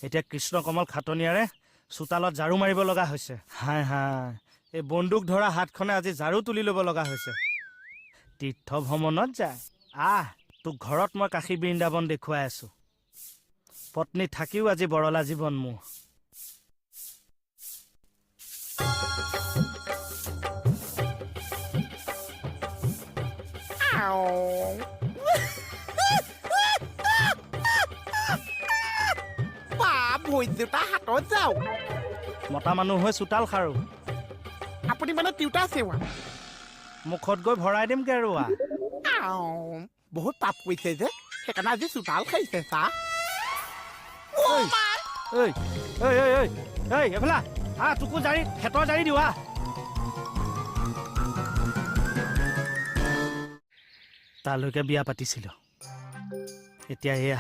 এতিয়া কৃষ্ণকমল খাটনিয়াৰে চোতালত ঝাৰু মাৰিব লগা হৈছে। হাই হাই, এই বন্দুক ধৰা হাতখনে আজি ঝাৰু তুলি ল'ব লগা হৈছে। তীৰ্থ ভ্ৰমণত যায়। তোক ঘৰত মই কাশী বৃন্দাবন দেখুৱাই আছো। পত্নী থাকিও আজি বৰলা জীৱন মোৰ। দেউতা হাতত যাওঁ। মতা মানুহ হৈ চোতাল সাৰো। আপুনি মানে তিউতা চেৱা। মুখত গৈ ভৰাই দিম কেৰুৱা। বহুত পাপ কৰিছে যে, সেইকাৰণে আজি চোতাল খাইছে চা। এফালা তোকো জাৰি খেতৰ জাৰি দিওঁ। তালৈকে বিয়া পাতিছিলো, এতিয়া এয়া